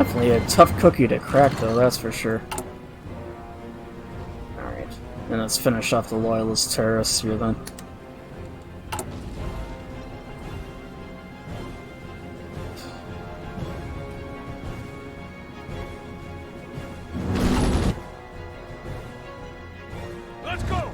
Definitely a tough cookie to crack, though, that's for sure. Alright, and let's finish off the Loyalist terrorists here then. Let's go!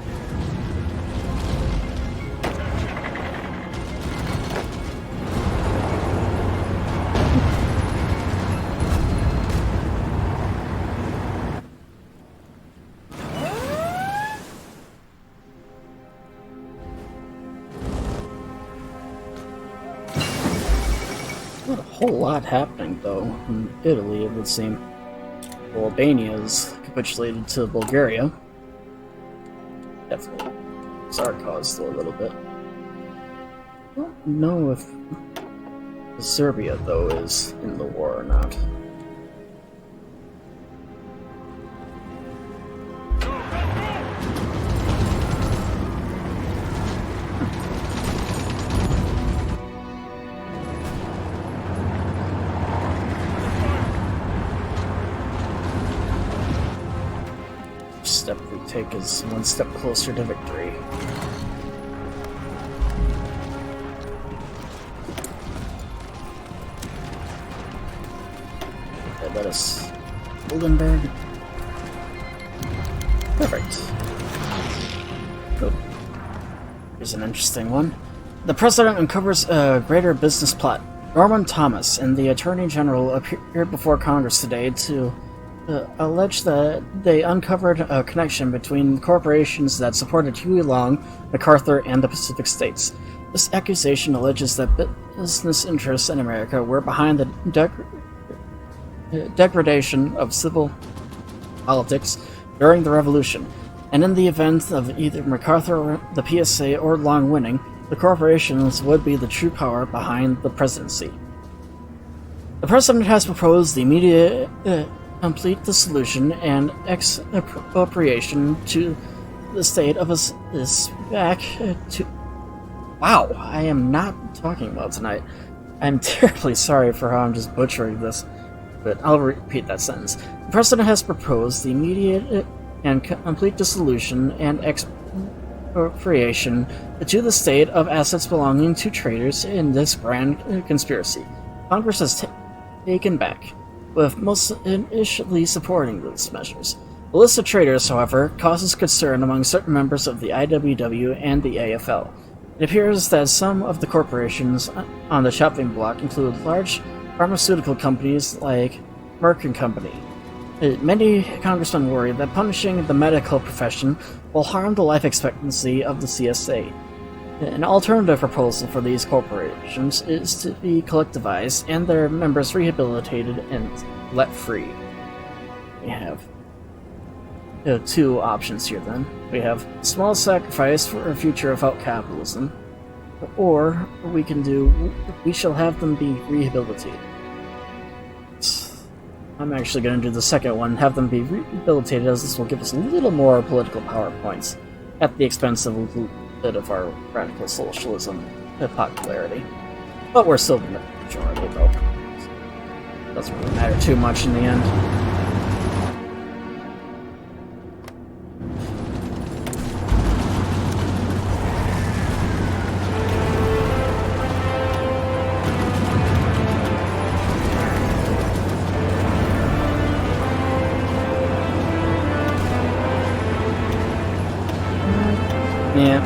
Not a whole lot happening, though, in Italy, it would seem. Well, Albania's capitulated to Bulgaria. Definitely. It's our cause, though, a little bit. I don't know if Serbia, though, is in the war or not. Step we take is one step closer to victory. Okay, let us Oldenburg. Perfect. Oh. Here's an interesting one. The president uncovers a greater business plot. Norman Thomas and the Attorney General appeared before Congress today to allege that they uncovered a connection between corporations that supported Huey Long, MacArthur, and the Pacific States. This accusation alleges that business interests in America were behind the degradation of civil politics during the Revolution, and in the event of either MacArthur, the PSA, or Long winning, the corporations would be the true power behind the presidency. The president has proposed the immediate complete dissolution and expropriation to the state of this back to... Wow, I am not talking well tonight. I'm terribly sorry for how I'm just butchering this, but I'll repeat that sentence. The president has proposed the immediate and complete dissolution and expropriation to the state of assets belonging to traitors in this grand conspiracy. Congress has taken back, with most initially supporting these measures. The list of traitors, however, causes concern among certain members of the IWW and the AFL. It appears that some of the corporations on the chopping block include large pharmaceutical companies like Merck and Company. Many congressmen worry that punishing the medical profession will harm the life expectancy of the CSA. An alternative proposal for these corporations is to be collectivized and their members rehabilitated and let free. We have two options here then. We have small sacrifice for a future without capitalism, or we can do we shall have them be rehabilitated. I'm actually going to do the second one, have them be rehabilitated, as this will give us a little more political power points at the expense of a little bit of our radical socialism popularity. But we're still the majority, though. Doesn't really matter too much in the end. Yeah.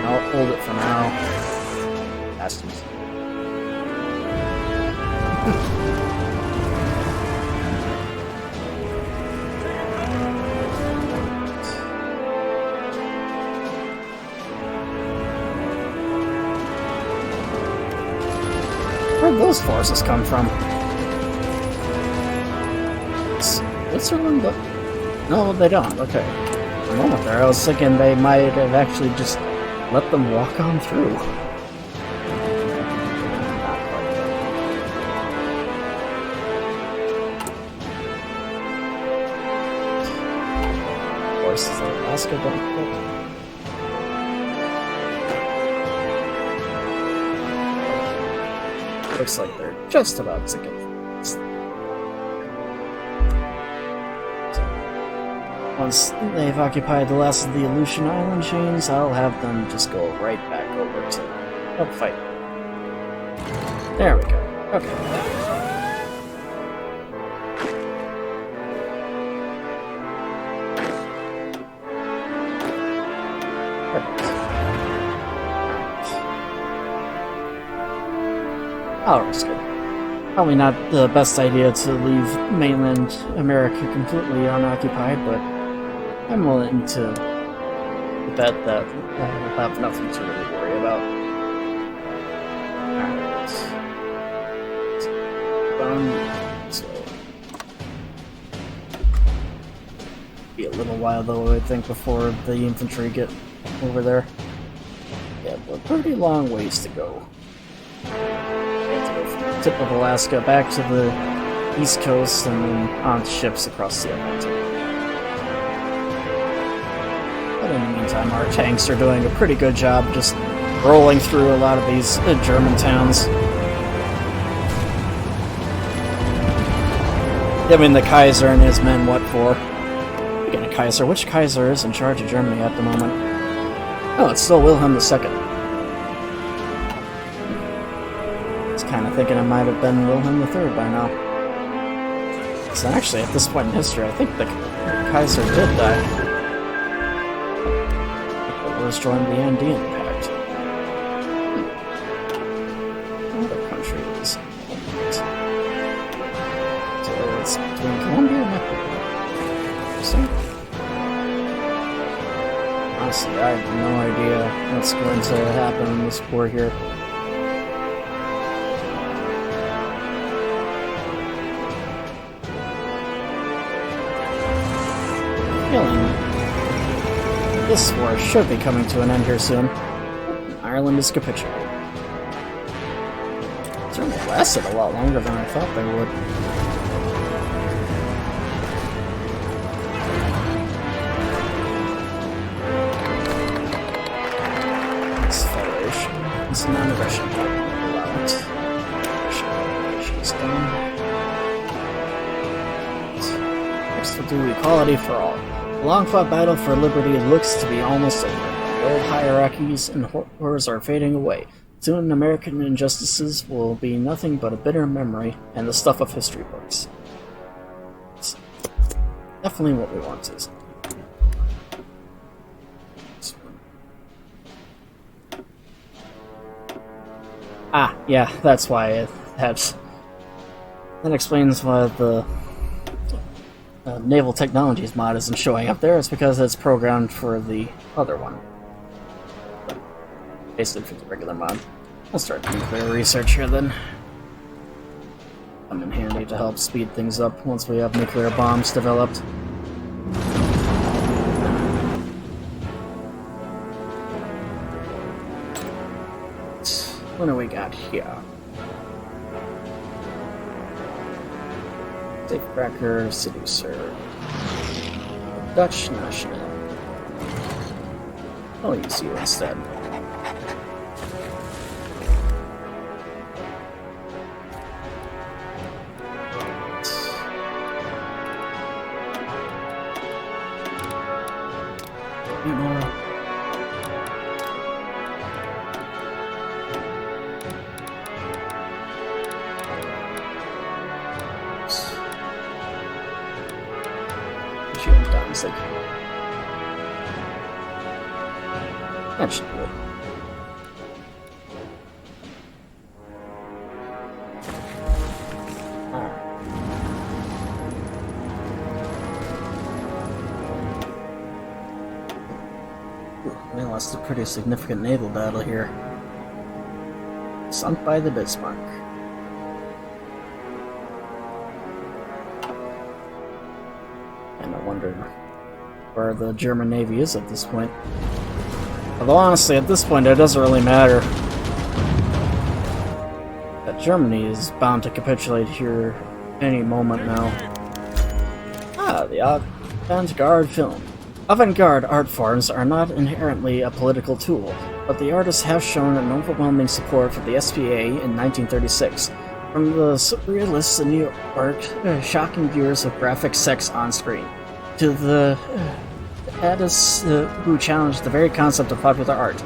I'll hold it for now. Bastards. Where'd those forces come from? Switzerland? No, they don't. Okay. For a moment there, I was thinking they might have actually just let them walk on through. Of course, is that Alaska? looks like they're just about to get. Once they've occupied the last of the Aleutian Island chains, I'll have them just go right back over to help fight. There we go. Okay. Perfect. I'll risk it. Probably not the best idea to leave mainland America completely unoccupied, but I'm willing to bet that we'll have nothing to really worry about. Alright. So be a little while though, I think, before the infantry get over there. Yeah, but a pretty long ways to go. From the tip of Alaska back to the east coast and then on ships across the Atlantic. But in the meantime, our tanks are doing a pretty good job just rolling through a lot of these German towns. Giving the Kaiser and his men what for. Again, a Kaiser. Which Kaiser is in charge of Germany at the moment? Oh, it's still Wilhelm II. I was kind of thinking it might have been Wilhelm III by now. So actually, at this point in history, I think the Kaiser did die. Was joined the Andean Pact. What country is it? So it's between Colombia and Mexico. So, honestly, I have no idea what's going to happen in this war here. Feeling this war should be coming to an end here soon. Ireland is capitulating. It certainly lasted a lot longer than I thought they would. This Federation is non-aggression. Allow it. Aggression is done. Next we'll do equality for all. The long-fought battle for liberty looks to be almost over. The old hierarchies and horrors are fading away. Soon American injustices will be nothing but a bitter memory and the stuff of history books. It's definitely what we want to see. Ah, yeah, that's why it has. That explains why the Naval Technologies mod isn't showing up there. It's because it's programmed for the other one. But basically for the regular mod. I'll start nuclear research here then. Come in handy to help speed things up once we have nuclear bombs developed. What do we got here? Safecracker, Seducer, Dutch National. I'll use you instead. That should do it. Alright. We lost a pretty significant naval battle here. Sunk by the Bismarck. And I wonder where the German Navy is at this point. Although honestly, at this point, it doesn't really matter. That Germany is bound to capitulate here any moment now. Ah, the Avant-Garde film. Avant-garde art forms are not inherently a political tool, but the artists have shown an overwhelming support for the SPA in 1936. From the surrealists in New York, shocking viewers of graphic sex on screen, to the artists who challenged the very concept of popular art.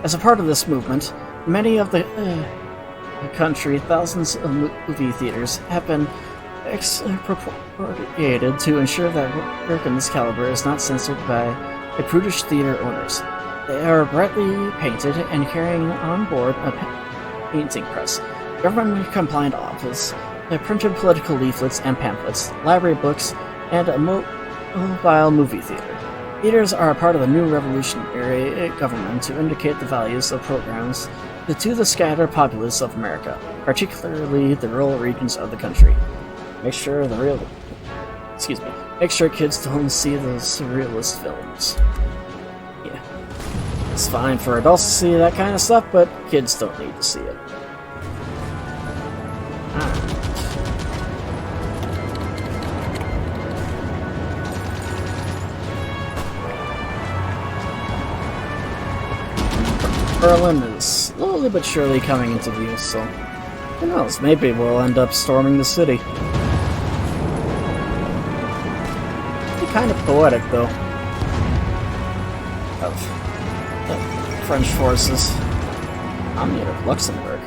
As a part of this movement, many of the country, thousands of movie theaters have been expropriated to ensure that work in this caliber is not censored by the prudish theater owners. They are brightly painted and carrying on board a painting press, government-compliant office, printed political leaflets and pamphlets, library books, and a mobile movie theater. Theaters are a part of the new revolutionary government to indicate the values of programs to the scattered populace of America, particularly the rural regions of the country. Make sure kids don't see the surrealist films. Yeah. It's fine for adults to see that kind of stuff, but kids don't need to see it. Berlin is slowly but surely coming into view, so who knows, maybe we'll end up storming the city. Kind of poetic, though, of the French forces. I'm near Luxembourg.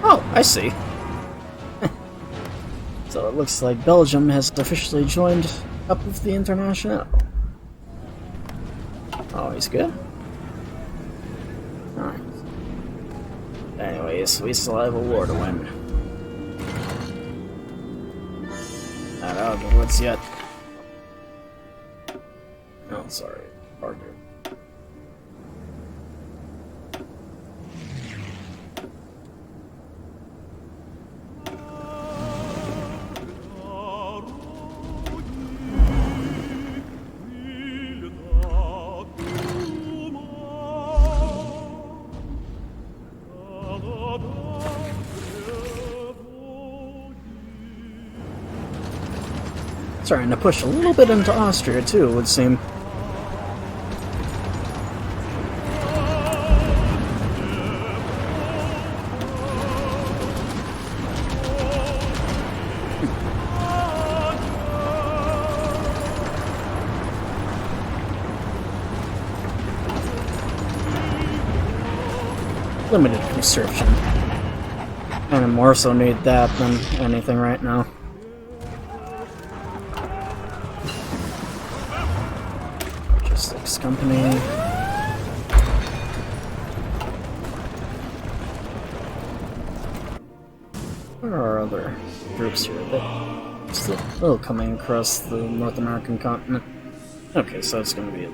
Oh, I see. So it looks like Belgium has officially joined up with the International. Always good. Alright. Anyways, we still have a war to win. Not out of the woods yet. Oh, sorry. Parker. Starting to push a little bit into Austria, too, it would seem. Limited construction. And more so need that than anything right now. Company. There are other groups here that still coming across the North American continent. Okay, so it's going to be it.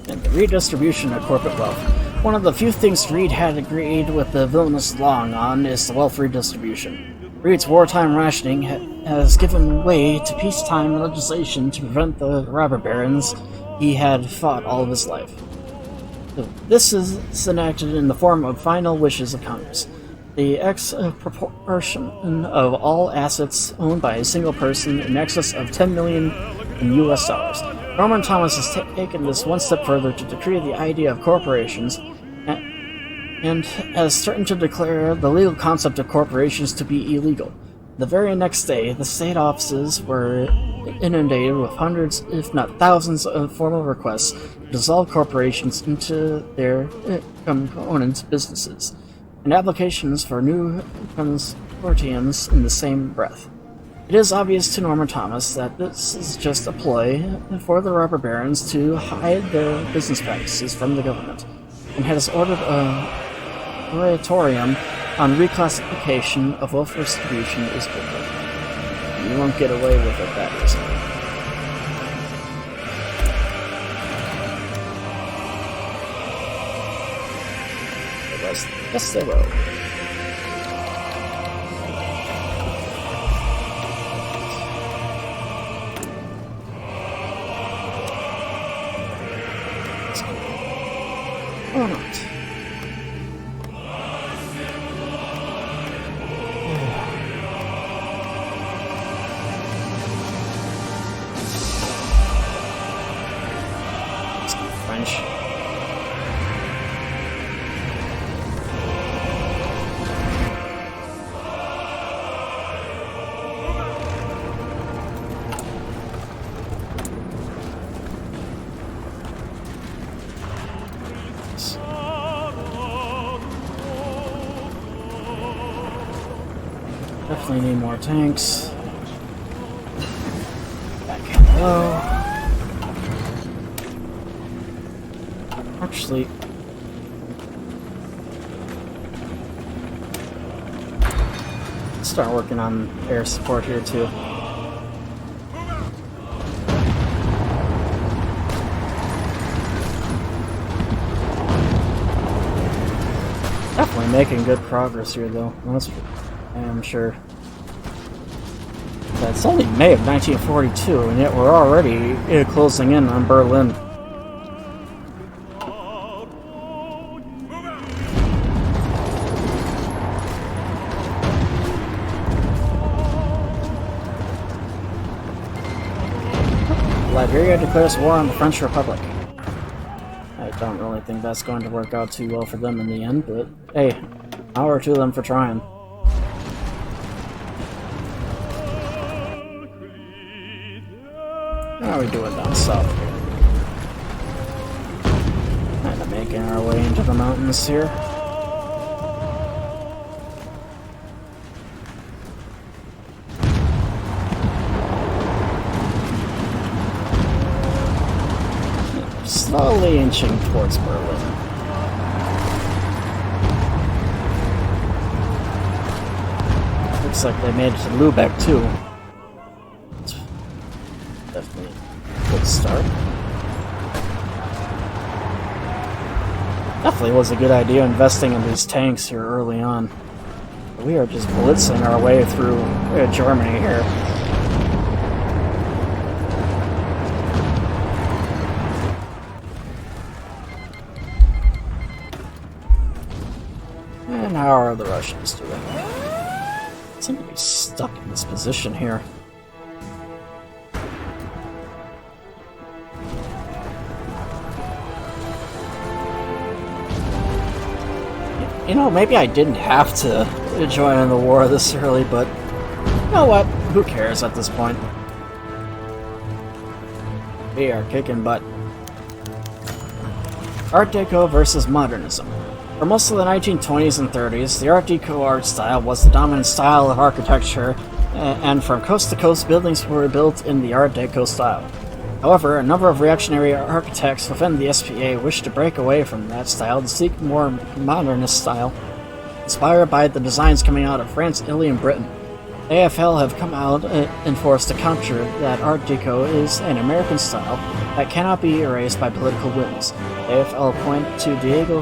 And the redistribution of corporate wealth. One of the few things Reed had agreed with the villainous Long on is the wealth redistribution. Reed's wartime rationing has given way to peacetime legislation to prevent the robber barons he had fought all of his life. So this is enacted in the form of final wishes of Congress. The expropriation of all assets owned by a single person in excess of $10 million in US dollars. Norman Thomas has taken this one step further to decree the idea of corporations and has threatened to declare the legal concept of corporations to be illegal. The very next day, the state offices were inundated with hundreds, if not thousands, of formal requests to dissolve corporations into their component businesses, and applications for new consortiums in the same breath. It is obvious to Norman Thomas that this is just a ploy for the robber barons to hide their business practices from the government, and has ordered a moratorium on reclassification of wealth distribution is good. You won't get away with it that easily. Yes, they will. Or not. Definitely need more tanks. Backhand low. Actually, start working on air support here too. Definitely making good progress here though, that's I am sure. It's only May of 1942 and yet we're already closing in on Berlin. Liberia declares war on the French Republic. I don't really think that's going to work out too well for them in the end, but hey, power to them for trying. How are we doing down south here? Kind of making our way into the mountains here. Slowly inching towards Berlin. Looks like they made it to Lubeck too. Definitely a good start. Definitely was a good idea investing in these tanks here early on. But we are just blitzing our way through Germany here. And how are the Russians doing? They seem to be stuck in this position here. You know, maybe I didn't have to join in the war this early, but you know what? Who cares at this point? We are kicking butt. Art Deco versus Modernism. For most of the 1920s and 30s, the Art Deco art style was the dominant style of architecture, and from coast to coast, buildings were built in the Art Deco style. However, a number of reactionary architects within the SPA wished to break away from that style to seek more modernist style, inspired by the designs coming out of France, Italy, and Britain. AFL have come out in force to counter that Art Deco is an American style that cannot be erased by political whims. AFL point to Diego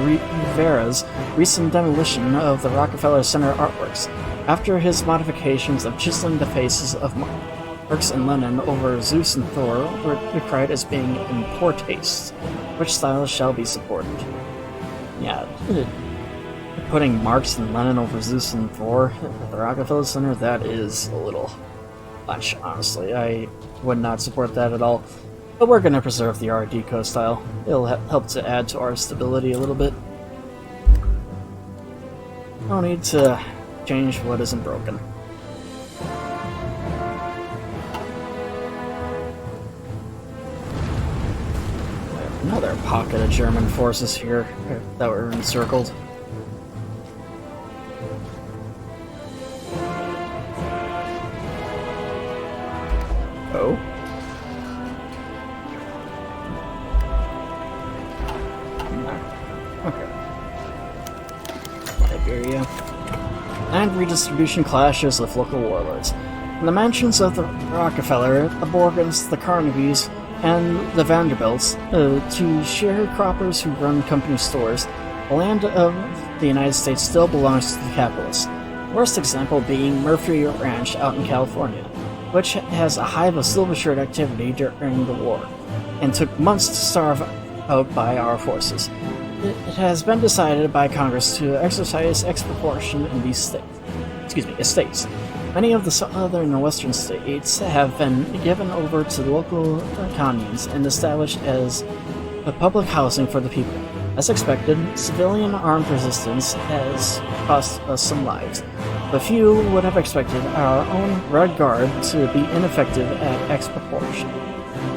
Rivera's recent demolition of the Rockefeller Center artworks, after his modifications of chiseling the faces of Marx and Lenin over Zeus and Thor were decried as being in poor taste. Which style shall be supported? Yeah, putting Marx and Lenin over Zeus and Thor at the Rockefeller Center, that is a little much, honestly. I would not support that at all. But we're going to preserve the Art Deco style. It'll help to add to our stability a little bit. No need to change what isn't broken. Another pocket of German forces here that were encircled. Oh. Okay. Liberia. And redistribution clashes with local warlords. In the mansions of the Rockefeller, the Morgans, the Carnegies, and the Vanderbilts, to sharecroppers who run company stores, the land of the United States still belongs to the capitalists. Worst example being Murphy Ranch out in California, which has a hive of silver-shirt activity during the war, and took months to starve out by our forces. It has been decided by Congress to exercise expropriation in these estates. Many of the southern and western states have been given over to local communes and established as public housing for the people. As expected, civilian armed resistance has cost us some lives, but few would have expected our own Red Guard to be ineffective at expropriation.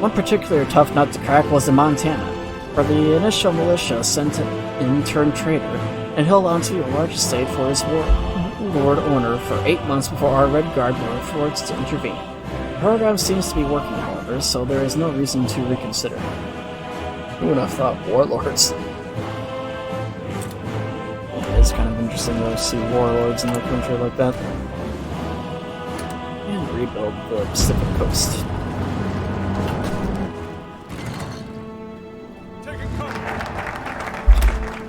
One particular tough nut to crack was in Montana, where the initial militia sent in turned traitor and held onto a large estate for his Lord Owner for 8 months before our Red Guard were forced to intervene. The program seems to be working, however, so there is no reason to reconsider. Who would have thought warlords? It's kind of interesting to see warlords in a country like that. And rebuild the Pacific coast.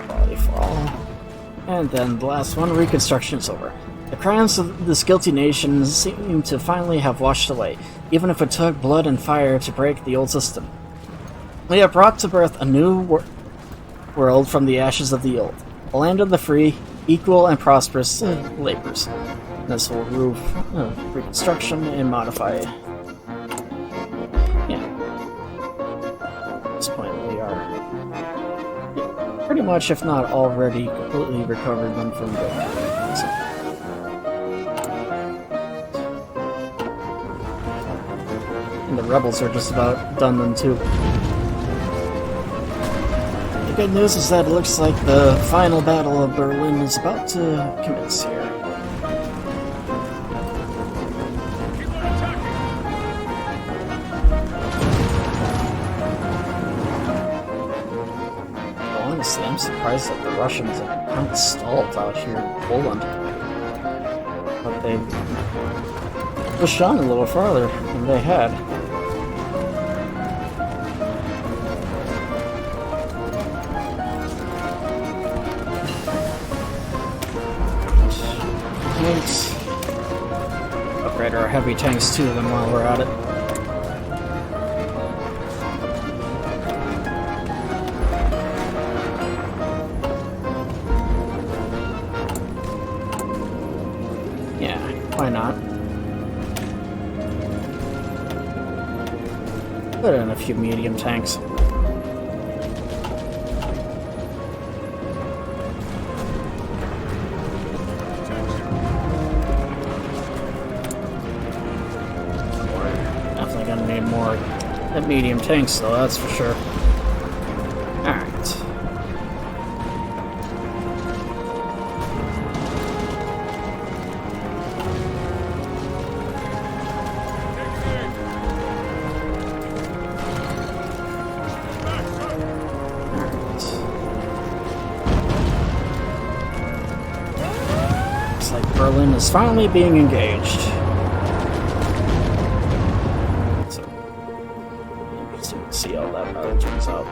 Quality for all. And then the last one, reconstruction is over. The crimes of this guilty nation seem to finally have washed away, even if it took blood and fire to break the old system. We have brought to birth a new world from the ashes of the old. A land of the free, equal, and prosperous labors. This will remove reconstruction and modify. Yeah. At this point, we are pretty much, if not already, completely recovered them from the. And the rebels are just about done them too. The good news is that it looks like the final battle of Berlin is about to commence here. Honestly, I'm surprised that the Russians have kind of stalled out here in Poland. But they pushed on a little farther than they had. Tanks. Upgrade our heavy tanks too, then while we're at it. Yeah, why not? Put in a few medium tanks. Medium tanks, though, that's for sure. Alright. Looks like Berlin is finally being engaged. See how that battle turns out.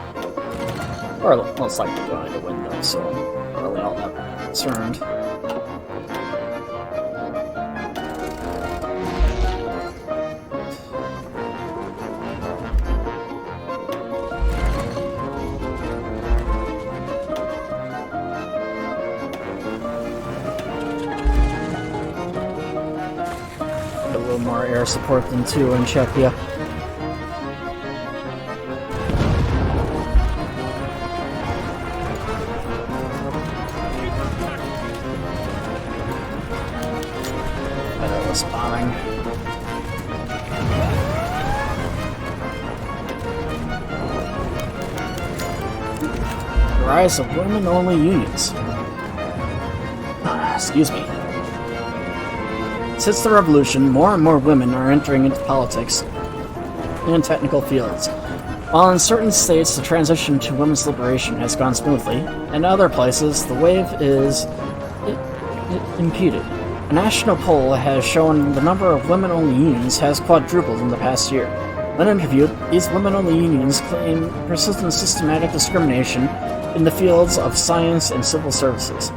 Or most likely going to win though, so I'm not really all that concerned. Get a little more air support than 2 in Czechia. Bombing. The rise of women-only unions. Excuse me. Since the revolution, more and more women are entering into politics and technical fields. While in certain states the transition to women's liberation has gone smoothly, in other places the wave is impeded. A national poll has shown the number of women-only unions has quadrupled in the past year. When interviewed, these women-only unions claim persistent systematic discrimination in the fields of science and civil services.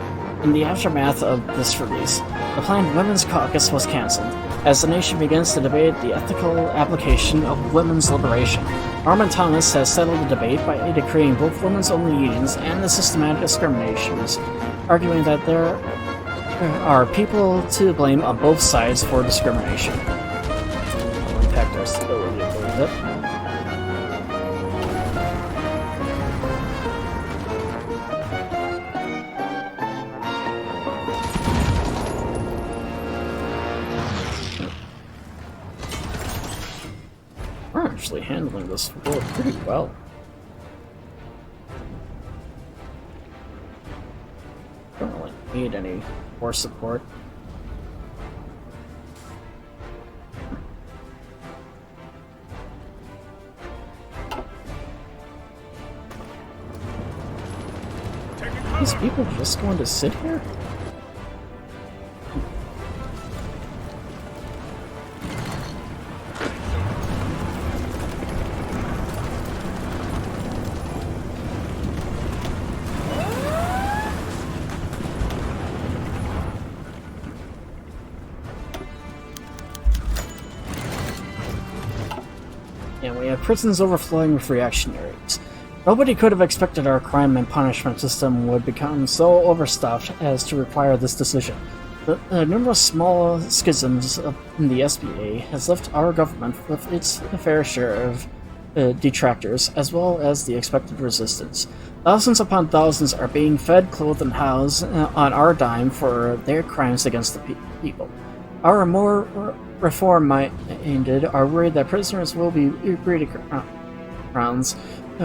In the aftermath of this release, the planned Women's Caucus was cancelled, as the nation begins to debate the ethical application of women's liberation. Armin Thomas has settled the debate by decreeing both women's-only unions and the systematic discriminations, arguing that there are people to blame on both sides for discrimination. Will impact our stability a little bit. We're actually handling this war pretty well. Don't really need any more support. These people just going to sit here? And we have prisons overflowing with reactionaries. Nobody could have expected our crime and punishment system would become so overstuffed as to require this decision. The numerous small schisms in the SBA has left our government with its fair share of detractors, as well as the expected resistance. Thousands upon thousands are being fed, clothed, and housed on our dime for their crimes against the people. Our more reform-minded are worried that prisoners will be breeding grounds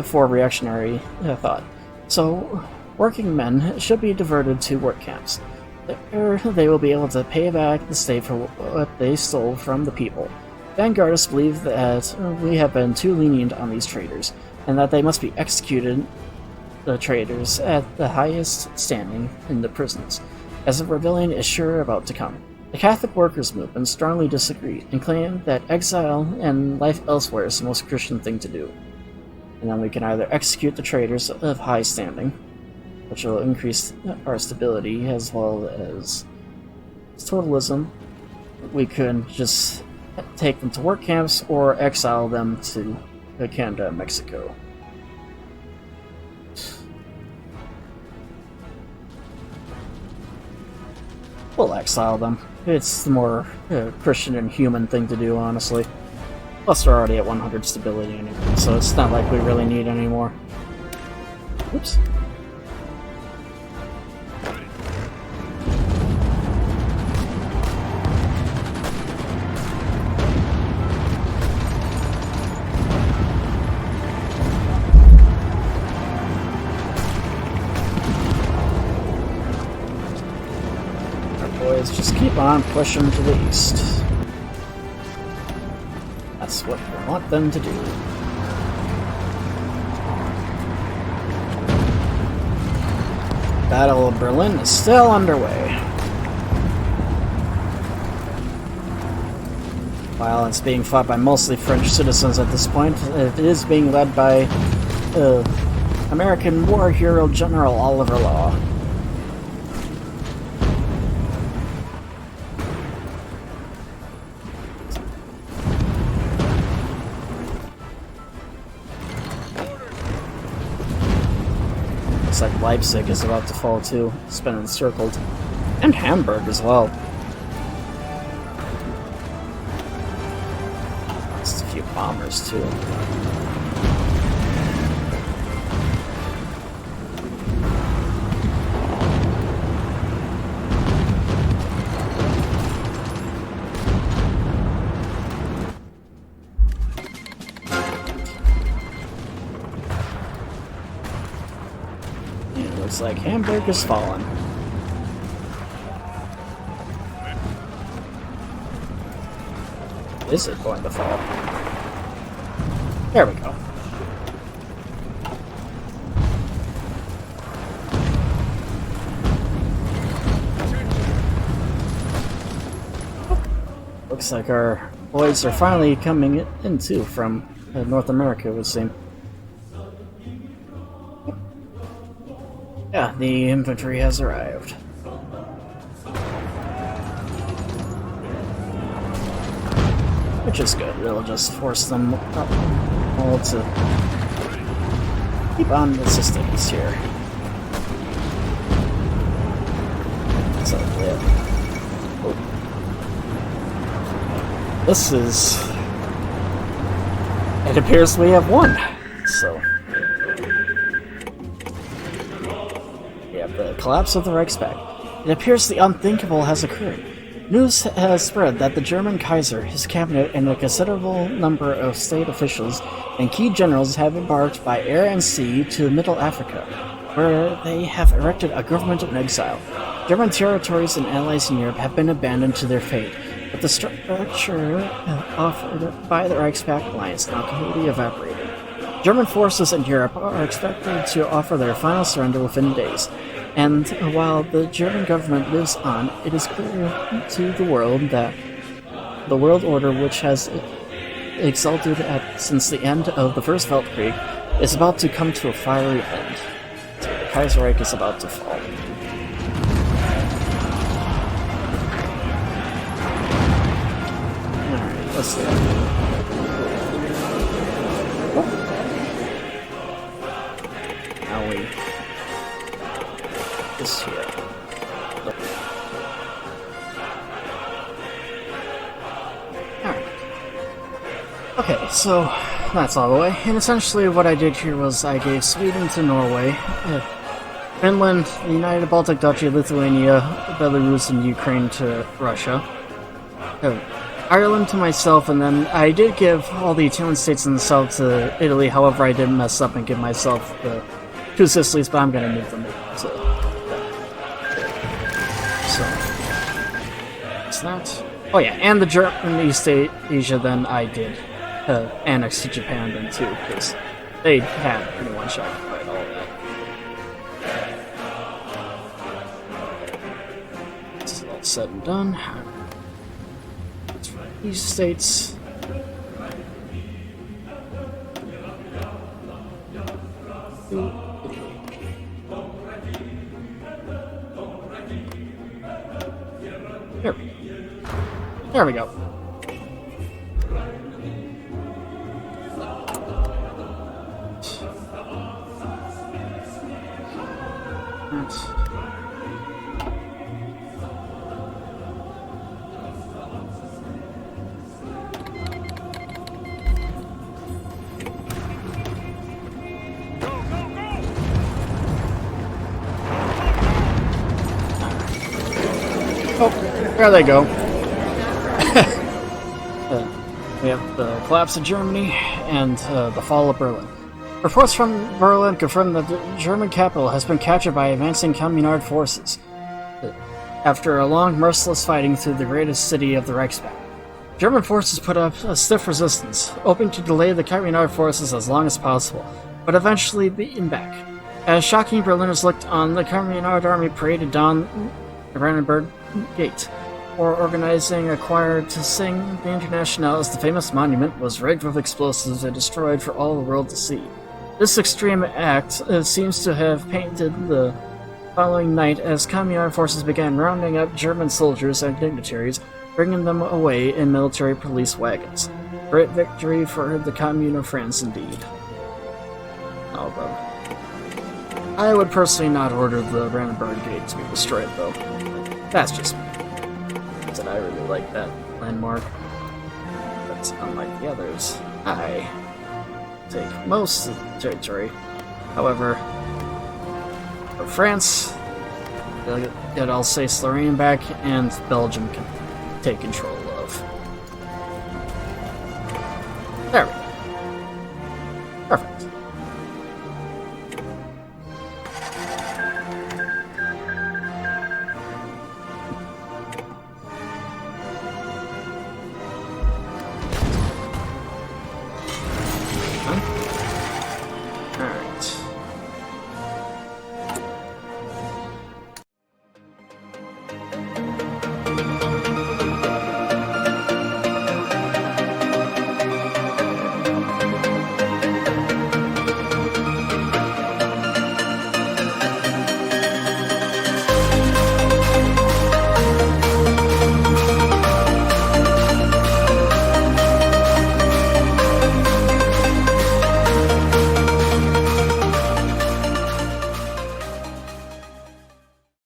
for reactionary thought. So, working men should be diverted to work camps. There, they will be able to pay back the state for what they stole from the people. Vanguardists believe that we have been too lenient on these traitors, and that they must be executed, the traitors, at the highest standing in the prisons, as a rebellion is sure about to come. The Catholic Workers' Movement strongly disagree and claim that exile and life elsewhere is the most Christian thing to do. And then we can either execute the traitors of high standing, which will increase our stability as well as totalism. We could just take them to work camps or exile them to Canada and Mexico. We'll exile them. It's the more Christian and human thing to do, honestly. Plus, they're already at 100 stability anyway, so it's not like we really need any more. Oops. Just keep on pushing to the east. That's what we want them to do. Battle of Berlin is still underway. While it's being fought by mostly French citizens at this point, it is being led by American war hero General Oliver Law. Looks like Leipzig is about to fall too. It's been encircled. And Hamburg as well. Just a few bombers too. Looks like Hamburg has fallen. Is it going to fall? There we go. Looks like our boys are finally coming in too from North America, it would seem. Yeah, the infantry has arrived. Which is good, it'll just force them all to keep on resisting us here. So, yeah. Oh. This is... It appears we have won, so... The collapse of the Reichstag. It appears the unthinkable has occurred. News has spread that the German Kaiser, his cabinet, and a considerable number of state officials and key generals have embarked by air and sea to Middle Africa, where they have erected a government in exile. German territories and allies in Europe have been abandoned to their fate, but the structure offered by the Reichstag alliance now completely evaporated. German forces in Europe are expected to offer their final surrender within days. And while the German government lives on, it is clear to the world that the world order, which has exalted since the end of the First Weltkrieg, is about to come to a fiery end. So the Kaiserreich is about to fall. Alright, let's see. Now we... this here. Alright. Okay, so that's all the way. And essentially what I did here was I gave Sweden to Norway, Finland, the United Baltic Duchy, Lithuania, Belarus, and Ukraine to Russia, Ireland to myself, and then I did give all the Italian states in the south to Italy. However, I did mess up and give myself the 2 Sicilies, but I'm going to move them to it's that. Oh yeah, and the German East Asia, then I did annex to Japan then too, because they had pretty much occupied all of that. This is all said and done. These states. There we go. Oh, there they go. We have the collapse of Germany and the fall of Berlin. Reports from Berlin confirm that the German capital has been captured by advancing Communard forces. After a long, merciless fighting through the greatest city of the Reichsband, German forces put up a stiff resistance, hoping to delay the Communard forces as long as possible, but eventually beaten back. As shocking Berliners looked on, the Communard army paraded down the Brandenburg Gate, or organizing a choir to sing the Internationale as the famous monument was rigged with explosives and destroyed for all the world to see. This extreme act seems to have painted the following night as Communard forces began rounding up German soldiers and dignitaries, bringing them away in military police wagons. Great victory for the Commune of France indeed. Although, I would personally not order the Brandenburg Gate to be destroyed though. That's just me. And I really like that landmark. But unlike the others, I take most of the territory. However, for France, they'll get Alsace-Lorraine back, and Belgium can take control